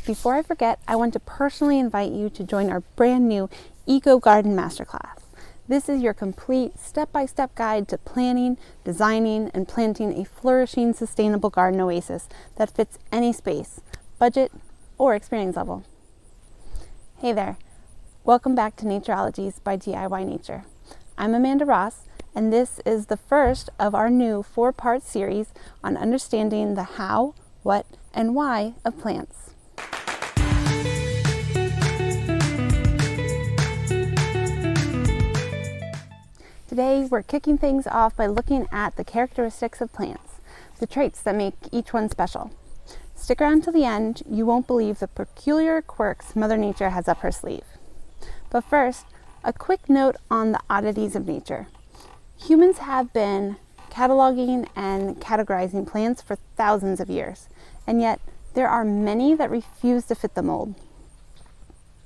Before I forget, I want to personally invite you to join our brand new Eco Garden Masterclass. This is your complete step-by-step guide to planning, designing, and planting a flourishing, sustainable garden oasis that fits any space, budget, or experience level. Hey there, welcome back to Natureologies by DIY Nature. I'm Amanda Ross, and this is the first of our new 4-part series on understanding the how, what, and why of plants. Today, we're kicking things off by looking at the characteristics of plants, the traits that make each one special. Stick around to the end, you won't believe the peculiar quirks Mother Nature has up her sleeve. But first, a quick note on the oddities of nature. Humans have been cataloging and categorizing plants for thousands of years, and yet there are many that refuse to fit the mold.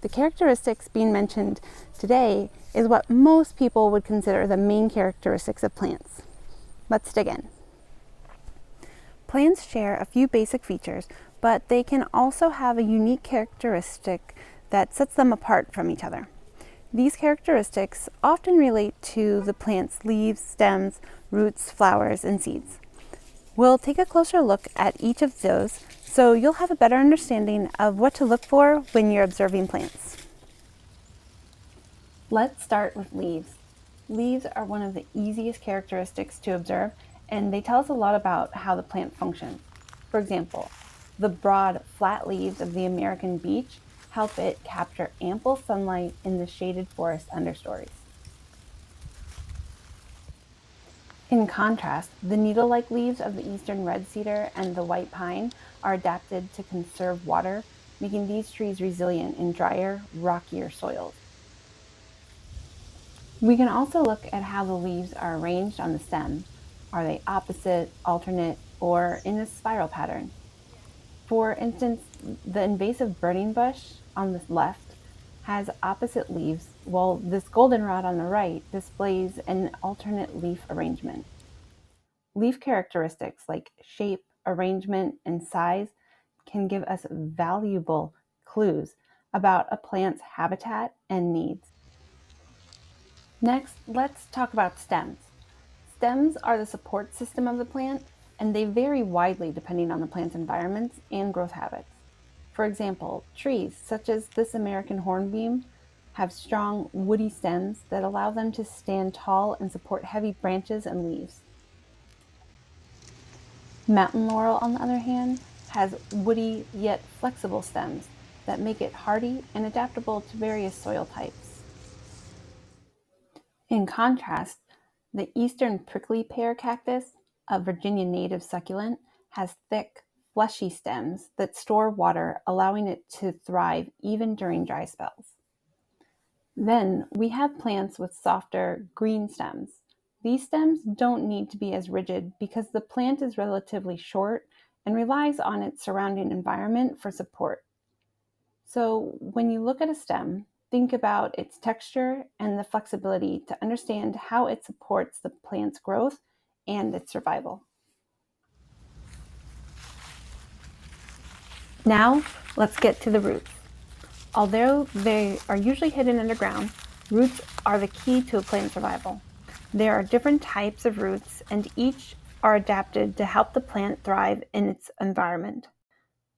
The characteristics being mentioned today is what most people would consider the main characteristics of plants. Let's dig in. Plants share a few basic features, but they can also have a unique characteristic that sets them apart from each other. These characteristics often relate to the plant's leaves, stems, roots, flowers, and seeds. We'll take a closer look at each of those so you'll have a better understanding of what to look for when you're observing plants. Let's start with leaves. Leaves are one of the easiest characteristics to observe, and they tell us a lot about how the plant functions. For example, the broad, flat leaves of the American beech help it capture ample sunlight in the shaded forest understories. In contrast, the needle-like leaves of the eastern red cedar and the white pine are adapted to conserve water, making these trees resilient in drier, rockier soils. We can also look at how the leaves are arranged on the stem. Are they opposite, alternate, or in a spiral pattern? For instance, the invasive burning bush on the left has opposite leaves, while this goldenrod on the right displays an alternate leaf arrangement. Leaf characteristics like shape, arrangement, and size can give us valuable clues about a plant's habitat and needs. Next, let's talk about stems. Stems are the support system of the plant, and they vary widely depending on the plant's environments and growth habits. For example, trees such as this American hornbeam have strong woody stems that allow them to stand tall and support heavy branches and leaves. Mountain laurel, on the other hand, has woody yet flexible stems that make it hardy and adaptable to various soil types. In contrast, the eastern prickly pear cactus, a Virginia native succulent, has thick, fleshy stems that store water, allowing it to thrive even during dry spells. Then we have plants with softer, green stems. These stems don't need to be as rigid because the plant is relatively short and relies on its surrounding environment for support. So when you look at a stem, think about its texture and the flexibility to understand how it supports the plant's growth and its survival. Now, let's get to the roots. Although they are usually hidden underground, roots are the key to a plant's survival. There are different types of roots, and each are adapted to help the plant thrive in its environment.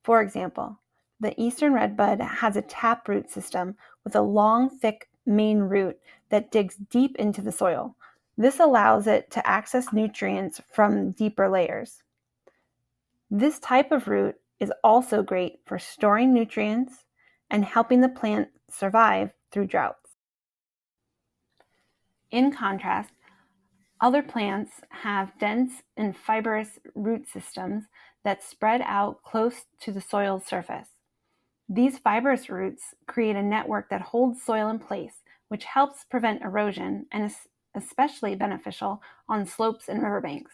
For example, the eastern redbud has a taproot system with a long, thick main root that digs deep into the soil. This allows it to access nutrients from deeper layers. This type of root is also great for storing nutrients and helping the plant survive through droughts. In contrast, other plants have dense and fibrous root systems that spread out close to the soil's surface. These fibrous roots create a network that holds soil in place, which helps prevent erosion and is especially beneficial on slopes and riverbanks.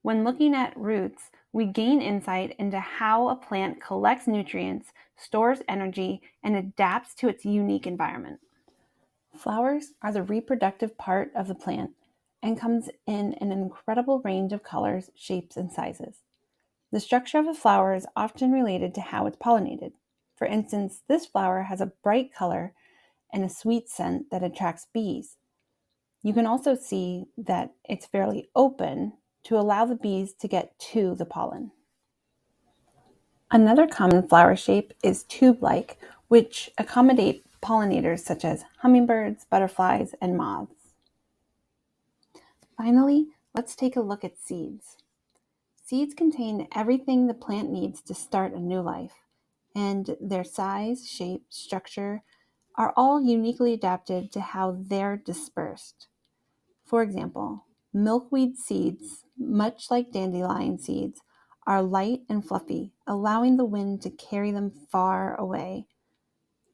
When looking at roots, we gain insight into how a plant collects nutrients, stores energy, and adapts to its unique environment. Flowers are the reproductive part of the plant and comes in an incredible range of colors, shapes, and sizes. The structure of a flower is often related to how it's pollinated. For instance, this flower has a bright color and a sweet scent that attracts bees. You can also see that it's fairly open to allow the bees to get to the pollen. Another common flower shape is tube-like, which accommodate pollinators such as hummingbirds, butterflies, and moths. Finally, let's take a look at seeds. Seeds contain everything the plant needs to start a new life, and their size, shape, structure are all uniquely adapted to how they're dispersed. For example, milkweed seeds, much like dandelion seeds, are light and fluffy, allowing the wind to carry them far away.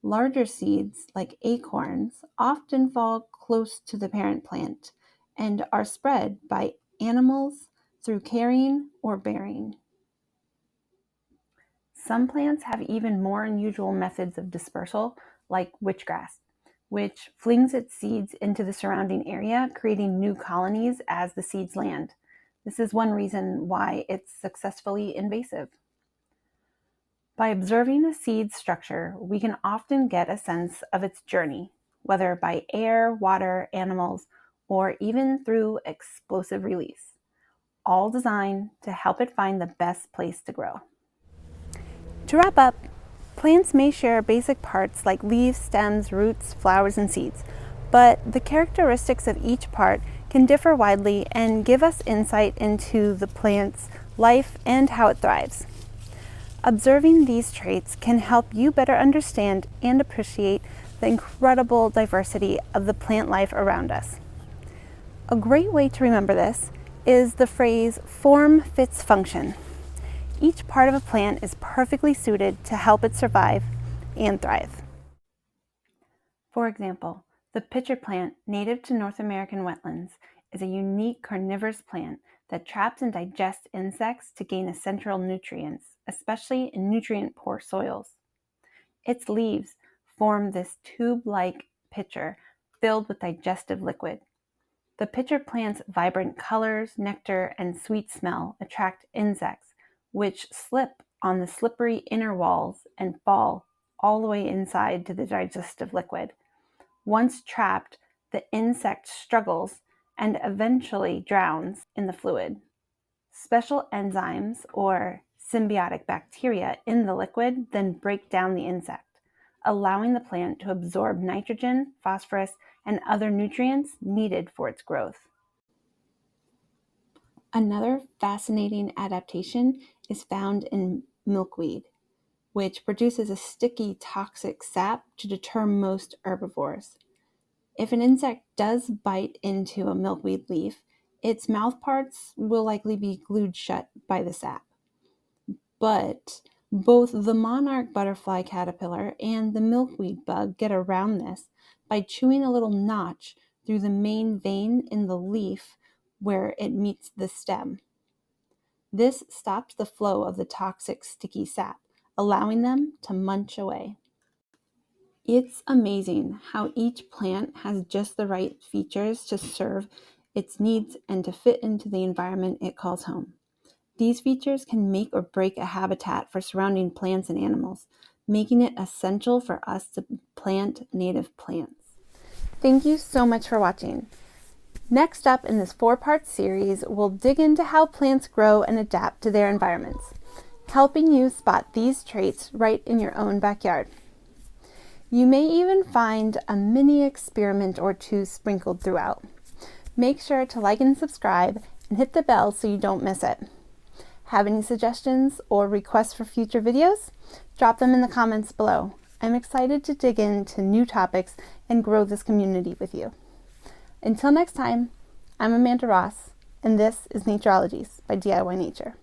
Larger seeds, like acorns, often fall close to the parent plant and are spread by animals through carrying or bearing. Some plants have even more unusual methods of dispersal, like witchgrass, which flings its seeds into the surrounding area, creating new colonies as the seeds land. This is one reason why it's successfully invasive. By observing a seed's structure, we can often get a sense of its journey, whether by air, water, animals, or even through explosive release, all designed to help it find the best place to grow. To wrap up, plants may share basic parts like leaves, stems, roots, flowers, and seeds, but the characteristics of each part can differ widely and give us insight into the plant's life and how it thrives. Observing these traits can help you better understand and appreciate the incredible diversity of the plant life around us. A great way to remember this is the phrase form fits function. Each part of a plant is perfectly suited to help it survive and thrive. For example, the pitcher plant, native to North American wetlands, is a unique carnivorous plant that traps and digests insects to gain essential nutrients, especially in nutrient-poor soils. Its leaves form this tube-like pitcher filled with digestive liquid. The pitcher plant's vibrant colors, nectar, and sweet smell attract insects, which slip on the slippery inner walls and fall all the way inside to the digestive liquid. Once trapped, the insect struggles and eventually drowns in the fluid. Special enzymes or symbiotic bacteria in the liquid then break down the insect, allowing the plant to absorb nitrogen, phosphorus, and other nutrients needed for its growth. Another fascinating adaptation is found in milkweed, which produces a sticky, toxic sap to deter most herbivores. If an insect does bite into a milkweed leaf, its mouth parts will likely be glued shut by the sap. But both the monarch butterfly caterpillar and the milkweed bug get around this by chewing a little notch through the main vein in the leaf where it meets the stem. This stops the flow of the toxic sticky sap, allowing them to munch away. It's amazing how each plant has just the right features to serve its needs and to fit into the environment it calls home. These features can make or break a habitat for surrounding plants and animals, making it essential for us to plant native plants. Thank you so much for watching. Next up in this 4-part series, we'll dig into how plants grow and adapt to their environments, helping you spot these traits right in your own backyard. You may even find a mini experiment or two sprinkled throughout. Make sure to like and subscribe and hit the bell so you don't miss it. Have any suggestions or requests for future videos? Drop them in the comments below. I'm excited to dig into new topics and grow this community with you. Until next time, I'm Amanda Ross, and this is Natureologies by DIY Nature.